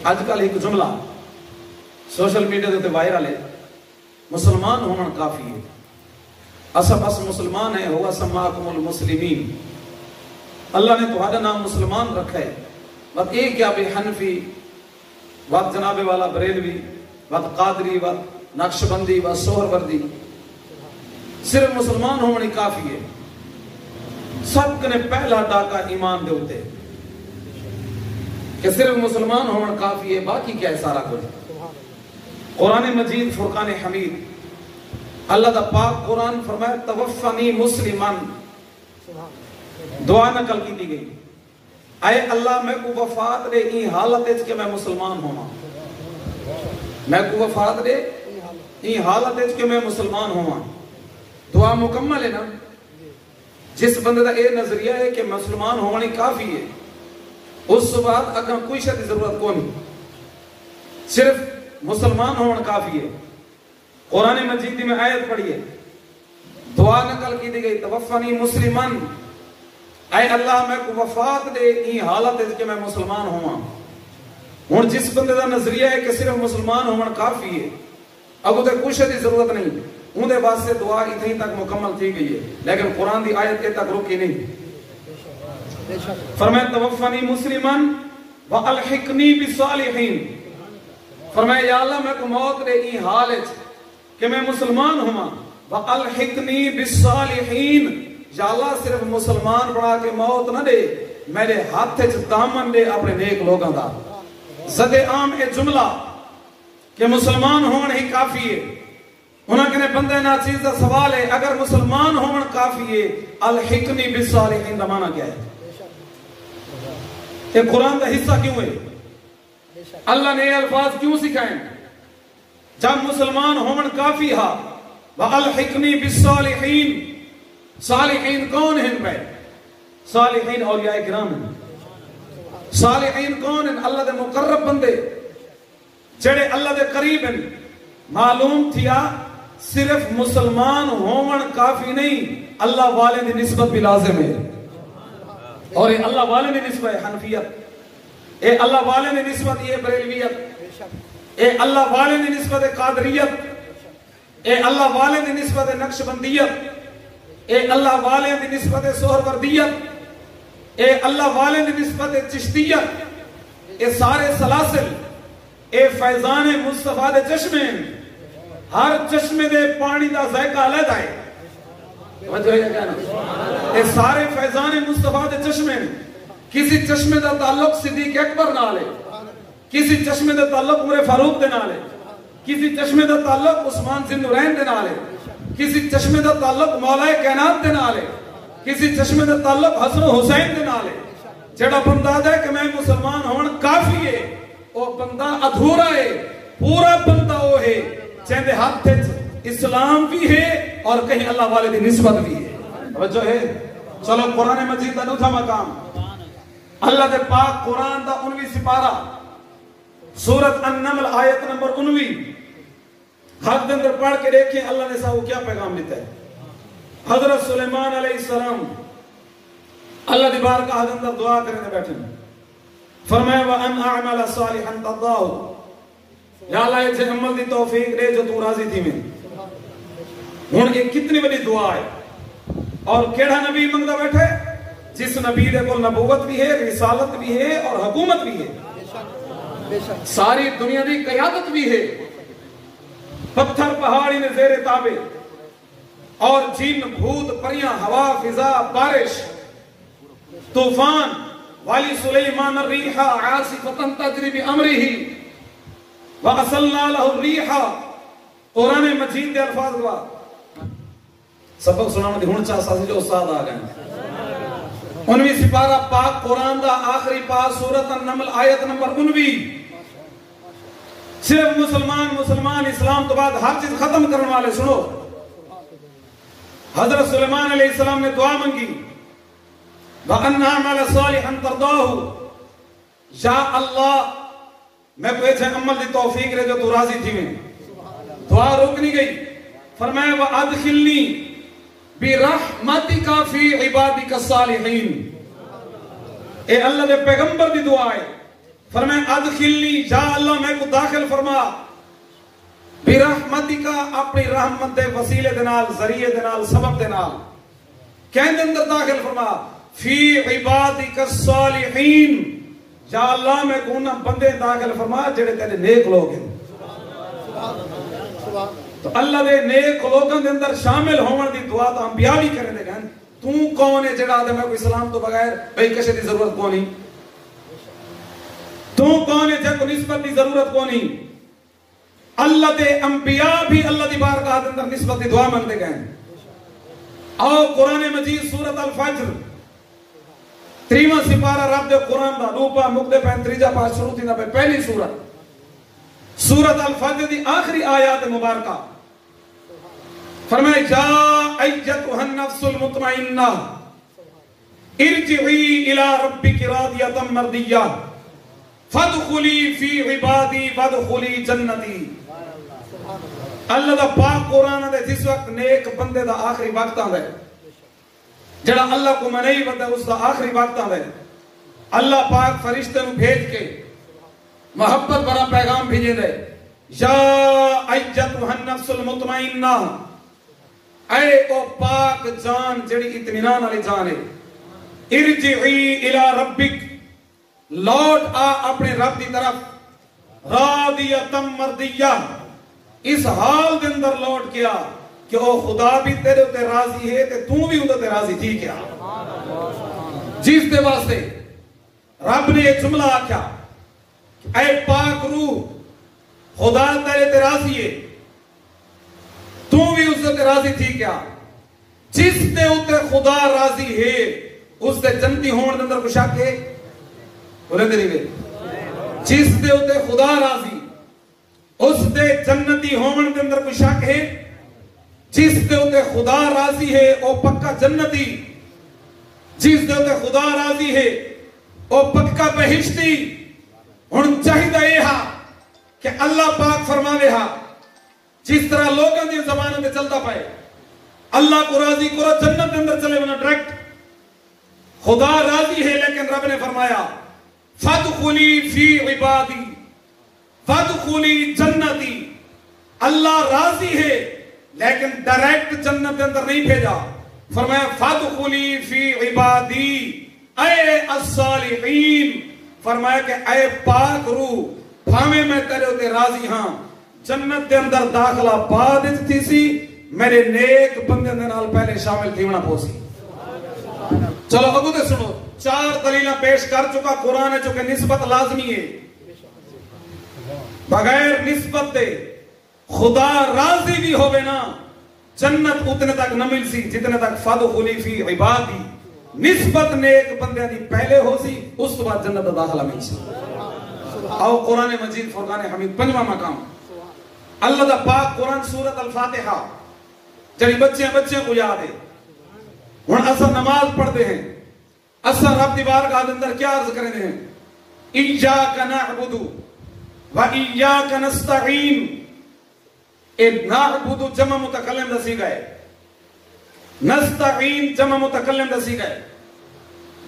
آج کل ایک جملہ سوشل میڈیا دے وائرل ہے، مسلمان ہونا کافی ہے، اسا بس مسلمان ہے، ہوا سماکم المسلمین، اللہ نے تمہارا نام مسلمان رکھا ہے، بات ایک کیا بے حنفی، بات جناب والا بریلوی، بات قادری، بات نقشبندی، بات سہروردی، صرف مسلمان ہونا کافی ہے۔ سب نے پہلا ڈاکہ ایمان دے ہوتے کہ صرف مسلمان ہونا کافی ہے، باقی کیا ہے سارا کچھ۔ قرآن مجید فرقان حمید، اللہ دا پاک قرآن فرمائے توفنی مسلمان، دعا نقل کی دی گئی، اے اللہ میں کو وفات دے این حالت ہے کہ میں مسلمان ہوں، میں کو وفات دے این حالت ہے کہ میں مسلمان ہوں۔ دعا مکمل ہے نا؟ جس بندے دا اے نظریہ ہے کہ مسلمان ہونی کافی ہے، اس بعد اگر کوئی شاید ضرورت کون، صرف مسلمان ہونا کافی ہے۔ قرآن مجید میں آیت پڑھی ہے، دعا نقل کی دی گئی توفنی مسلمان، اے اللہ میں کو وفات دے این حالت ہے کہ میں مسلمان ہوں۔ اور جس بندے دا نظریہ ہے کہ صرف مسلمان ہونا کافی ہے، اگر تو کوئی شاید ضرورت نہیں، ان دے واسطے دعا اتنی تک مکمل تھی گئی ہے، لیکن قرآن دی آیت کے تک رکی نہیں۔ فرمائے توفنی مسلمان وَأَلْحِقْنِي بِالصَّالِحِينَ، فرمائے یا اللہ میں کو موت دے این حال ہے کہ میں مسلمان ہوں، وَأَلْحِقْنِي بِالصَّالِحِينَ، یا اللہ صرف مسلمان بنا کے موت نہ دے، میرے ہاتھ دامن دے اپنے نیک لوگاں دا۔ زد عام اے جملہ کہ مسلمان ہونا ہی کافی ہے، انہاں کنے بندے نا چیز دا سوال ہے، اگر مسلمان ہونا کافی ہے، الحقنی بالصالحین دا معنی کیا ہے؟ یہ قرآن دا حصہ کیوں ہے؟ اللہ نے یہ الفاظ کیوں سکھائیں؟ جب مسلمان ہونا کافی ہا، وَأَلْحِقْنِي بِالصَّالِحِينَ، صالحین کون ہیں بھائی؟ صالحین اولیاء کرام ہیں۔ صالحین کون ہیں؟ اللہ دے مقرب بندے جڑے اللہ دے قریب ہیں۔ معلوم تھیا صرف مسلمان ہومن کافی نہیں، اللہ والے دی نسبت بھی لازم ہے، اور اے اللہ والے دی نسبت حنفیت، اے اللہ والے دی نسبت یہ بریلویت، اے اللہ والے دی نسبت قادریت، اے اللہ والے دی نسبت نقشبندیت، اے اللہ والے دی نسبت سہروردیت، اے اللہ والے دی نسبت چشتیت، اے سارے سلاسل، اے فیضان مصطفیٰ دے چشمے، ہر چشمے دے پانی دا ذائقہ علیحدہ ہے، اے سارے فیضان مصطفیٰ دے چشمے، کسی چشمے دا تعلق صدیق اکبر نہ لے، کسی چشمے دا تعلق عمر فاروق دے نہ لے، کسی چشمے دا تعلق عثمان ذی النورین دے نہ لے، کسی چشمے دا تعلق مولا کائنات دے نہ لے، کسی چشمے دا تعلق حسن و حسین دے نہ لے۔ جڑا بندہ دے کہ میں مسلمان ہون کافی ہے، وہ بندہ ادھورا ہے، پورا بندہ وہ ہے چاہتے ہاتھ اسلام بھی ہے اور کہیں اللہ والے دی نسبت بھی ہے۔ توجہ ہے؟ چلو قرآن مجید دا دوسرا مقام، اللہ دے پاک قرآن دا 19 سپارہ، سورت النمل آیت نمبر 19، حد دے اندر پڑھ کے دیکھیں اللہ نے صاحب کیا پیغام دیتا ہے۔ حضرت سلیمان علیہ السلام اللہ دی بارگاہ کے اندر دعا کرنے بیٹھے، فرمایا وَأَنْ أَعْمَلَ صَالِحًا تَرْضَاهُ، یا اللہ یہ عمل دی توفیق دے جو تو راضی تھی میں۔ ہن یہ کتنی بڑی دعا ہے، اور کیڑا نبی منگتا بیٹھے؟ جس نبی دے کو نبوت بھی ہے، رسالت بھی ہے اور حکومت بھی ہے، ساری دنیا دی قیادت بھی ہے، پتھر پہاڑی نے زیر تابع، اور جن بھوت پریاں ہوا فضا بارش طوفان، والی سلیمان الریح عاصفۃ تجری بامرہ وَأَصَلْنَا لَهُ الرِّيحَ، قرآن مجید دے الفاظ دعا سبق سنانا دی ہون چاہ ساتھی جو استاد آ گئے۔ 19 سپارہ پاک قرآن دا آخری پاس سورت النمل آیت نمبر 19، صرف مسلمان اسلام تو بعد ہر چیز ختم کرنے والے سنو۔ حضرت سلیمان علیہ السلام نے دعا منگی وَأَنْ أَعْمَلَ صَالِحًا تَرْضَاهُ، یا اللہ میں کوئی ایسے عمل دی توفیق رہے جو تو راضی تھی میں۔ دعا رک نہیں گئی، فرمایا وَأَدْخِلْنِي بِرَحْمَتِكَ فِي عِبَادِكَ الصَّالِحِينَ، اے اللہ دے پیغمبر دی دعا ہے، فرمایا ادخلنی، یا اللہ میں کو داخل فرما، برحمتی کا اپنی رحمت دے وسیلے دے نال، ذریعے دے نال، سبب دے نال کہندے اندر داخل فرما، فی عبادک الصالحین، یا اللہ میں کو انہاں بندے داخل فرما جڑے تیرے نیک لوگ ہیں۔ تو اللہ دے نیک لوگوں دے اندر شامل ہون دی دعا تو انبیاء بھی کرے دے گئے۔ تو کون ہے جڑا دے میں کوئی اسلام تو بغیر بھئی کشے دی ضرورت کونی، تو کون ہے جے کو نسبت دی ضرورت کونی۔ اللہ دے انبیاء بھی اللہ دی بارگاہ دے اندر نسبت دی دعا مانگتے گئے۔ آؤ قرآن مجید سورۃ الفجر 3واں سپارہ رب دے قرآن دا لوپا مقدے پہن 3 پاس شروع تھی نا پہ پہلی سورۃ الفجر دی آخری آیات مبارکہ فرمائے یا ایتھا النفس المطمئنہ ارجعی الی ربک راضیۃ مرضیہ فادخلی فی عبادی وادخلی جنتی۔ اللہ دا پاک قرآن دے جس وقت نیک بندے دا آخری وقت آندے جڑا اللہ کو منئی بندہ اس دا آخری وقت آندے، اللہ پاک فرشتے نو بھیج کے محبت بڑا پیغام بھیجے دے، یا ایتھا النفس المطمئنہ، اے او پاک جان جڑی اطمینان والی جان ہے، ارجعی الی ربک، لوٹ آ اپنے رب دی طرف، راضیۃ مرضیہ، اس حال دے اندر لوٹ کیا کہ او خدا بھی تیرے تے راضی ہے تے تو بھی اندر تے راضی تھی کیا۔ جس دے واسطے رب نے یہ جملہ آکھا اے پاک روح خدا تیرے تے راضی ہے تو بھی اس تے راضی تھی کیا۔ جس دے تے خدا راضی ہے اس دے جنتی ہون دے اندر کچھ شک ہے؟ بولے دے نہیں گئے، جس دے تے خدا راضی اس دے جنتی ہون دے اندر کوئی شک ہے؟ جس دے تے خدا راضی ہے او پکا جنتی، جس دے تے خدا راضی ہے او پکا بہشتی۔ ہن چاہیے یہ ہا کہ اللہ پاک فرماوے ہا جس طرح لوگوں دی زبانوں تے چلتا پائے اللہ کو راضی کرو جنت دے اندر چلے بنا ڈائریکٹ، خدا راضی ہے لیکن رب نے فرمایا فادخلی فی عبادی فادخلی جنتی، اللہ راضی ہے لیکن ڈائریکٹ جنت کے اندر نہیں بھیجا، فرمایا فادخلی فی عبادی اے الصالحین، فرمایا کہ اے پاک روح بھاویں میں تیرے تے راضی ہاں جنت کے اندر داخلہ بعد تھی سی میرے نیک بندے دے نال پہلے شامل تھی ہونا پوسی۔ چلو اگو تے سنو، 4 دلیلاں پیش کر چکا قرآن ہے چونکہ نسبت لازمی ہے، بغیر نسبت دے خدا راضی بھی ہوئے نا جنت اتنے تک نہ مل سی جتنے تک فادخلی فی عبادی، نسبت نیک بندے دی پہلے ہو سی اس تو بعد جنت داخلہ مل سی۔ آؤ قرآن مجید فرقان حمید 5واں مقام، اللہ دا پاک قرآن سورۃ الفاتحہ جڑی بچے کو یاد ہے۔ ہن اسا نماز پڑھتے ہیں، اسا رب دی بارگاہ دے اندر کیا عرض کریں ہیں؟ ایاک نعبد و ایاک نستعین، اے نعبد جمع متکلم دسی گئے، نستعین جمع متکلم دسی گئے،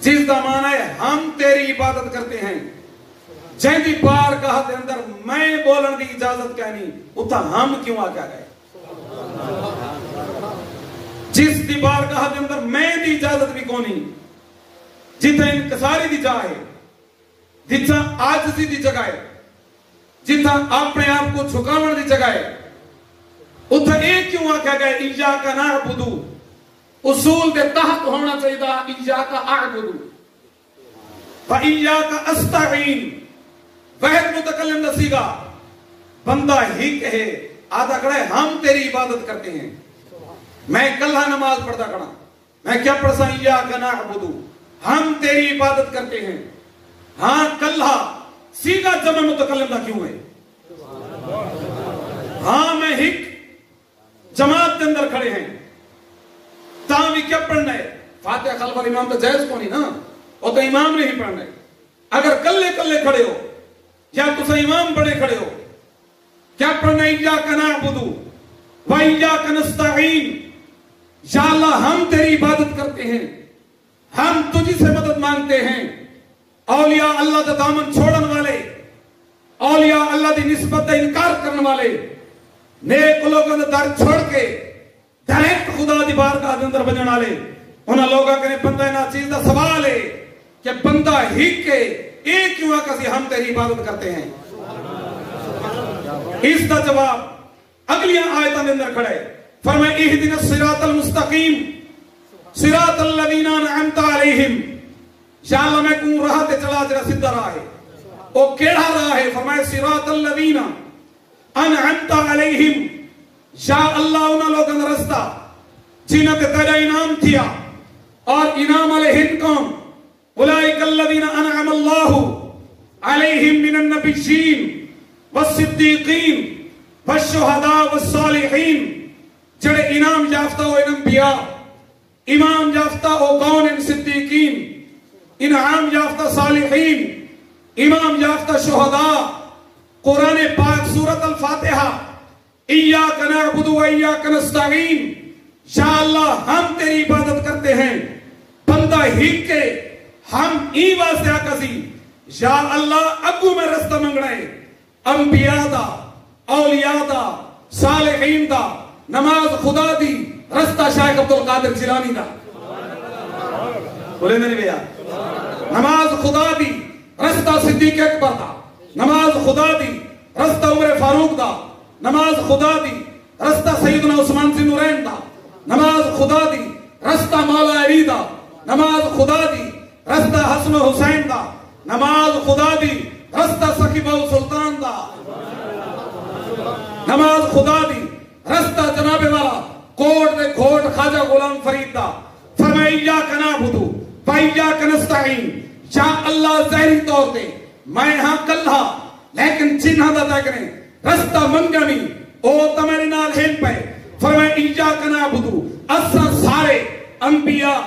جس دا معنی ہے ہم تیری عبادت کرتے ہیں۔ جن دی بارگاہ دے اندر میں بولن دی اجازت کہنی اتھا ہم کیوں آ گئے؟ جس دی بارگاہ دے اندر میں دی اجازت بھی کونی، جتھا انکساری دی جا ہے، جتھا عاجزی دی جگہ ہے، جتھا اپنے آپ کو جھکاون دی جگہ ہے، اتھا ایک کیوں آکھا گئے ایاک نعبد، اصول دے تحت ہونا چاہیے دا ایاک اعبد و ایاک استعین، واحد متکلم نسی گا، بندہ ہی کہے آدھا کڑا ہے ہم تیری عبادت کرتے ہیں، میں کلہ نماز پڑھتا کڑا، میں کیا پڑھسا ایاک نعبد، ہم تیری عبادت کرتے ہیں، ہاں کلہ سیدھا جمع متکلم دا کیوں ہے؟ ہاں میں ہک جماعت کے اندر کھڑے ہیں، تاں بھی کیا پڑھنا ہے؟ فاتحہ خلف الامام تو جائز کو نہیں نا، وہ تو امام نہیں پڑھنا ہے۔ اگر کلے کلے کھڑے ہو یا تسا امام بڑے کھڑے ہو، کیا پڑھنا ہے؟ ایاک نعبد و ایاک نستعین، یا اللہ ہم تیری عبادت کرتے ہیں، ہم تجھ سے مدد مانگتے ہیں، اولیاء اللہ دا دامن چھوڑن والے، اولیاء اللہ دی نسبت دا انکار کرنے والے، نیک لوگوں دا در چھوڑ کے ڈائریکٹ خدا دی بارگاہ دے اندر بجن والے، انہاں لوگاں کنے بندہ نا چیز دا سوال ہے کہ بندہ ہی کے ایک کیوں کسی ہم تیری عبادت کرتے ہیں؟ اس دا جواب اگلیاں آیتاں دے اندر کھڑے، فرمائے اہدنا الصراط المستقیم صراط الذین انعمت علیہم، یا اللہ میں کون راہ تے چلا جڑا سیدھا راہ ہے، او کیڑا راہ ہے؟ فرمائے صراط الذین انعمت علیہم، یا اللہ انہاں لوگاں دا رستہ جنہاں تے تیرا انعام تھیا، اور انعام علیہم کون؟ اولئک الذین انعم اللہ علیہم من النبیین والصدیقین والشہداء والصالحین، جڑے انعام یافتہ ہو انبیاء، امام یافتہ ہو کون؟ ان صدیقین، انعام یافتہ صالحین، امام یافتہ شہداء۔ قرآن پاک سورۃ الفاتحہ ایاک نعبد و ایاک نستعین، یا اللہ ہم تیری عبادت کرتے ہیں، بندہ ہی کے ہم ای واسطے آکسی، یا اللہ اگو میں رستہ منگنا ہے، انبیاء دا، اولیاء دا، صالحین دا، نماز خدا دی، رستہ شیخ عبدالقادر جیلانی دا، بولے نہیں بھیا، نماز خدا دی، رستہ صدیق اکبر دا، نماز خدا دی، رستہ عمر فاروق دا، نماز خدا دی، رستہ سیدنا عثمان ذی النورین دا، نماز خدا دی، رستہ مولا علی دا، نماز خدا دی، رستہ حسن و حسین دا، نماز خدا دی، رستہ سکیبہ و سلطان دا، نماز خدا دی، رستہ جناب والا کوٹ دے کھوٹ خواجہ غلام فرید دا۔ فرمائی ایاک نعبد و ایاک نستعین، یا اللہ ظاہری طور دے میں ہاں کلھا لیکن جنہاں دا تکنے رستہ منگمی او تمہاری نال ہین پہ۔ فرمائی ایاک نعبد، اسا سارے انبیاء،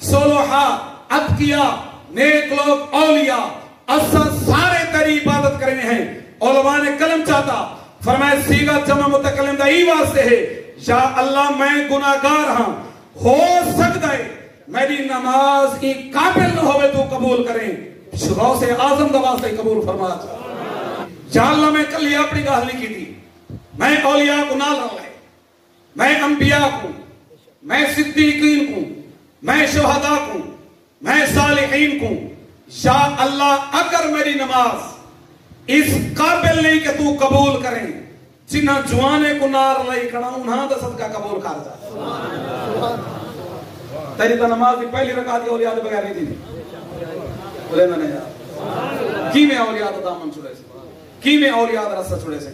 صلحاء، اتقیاء، نیک لوگ، اولیاء، اسا سارے تیری عبادت کرنے ہیں۔ علماء نے کلم چاہتا، فرمائے سیغہ جمع متکلم دا ای واسطے ہے، یا اللہ میں گناہگار ہاں، ہو سکتا ہے میری نماز کی قابل نہ ہوئے تو قبول کریں، غوث اعظم دا واسطے قبول فرما۔ یا اللہ میں کل یہ اپنی گاہ لکھی تھی، میں اولیاء کو نہ لڑے، میں انبیاء کو، میں صدیقین کو، میں شہداء کو، میں صالحین کو، یا اللہ اگر میری نماز اس قابل نہیں کہ تو قبول کریں، جنہاں جوانے کو نار لئی کھڑا انہاں دا صدقہ قبول کر جا۔ تیری تا نماز دی پہلی رکعت اولیاء دے بغیر نہیں دی، بولے نہ نہیں یار، کی میں اولیاء دا دامن چھوڑے سے، کی میں اولیاء دا رستہ چھوڑے سے۔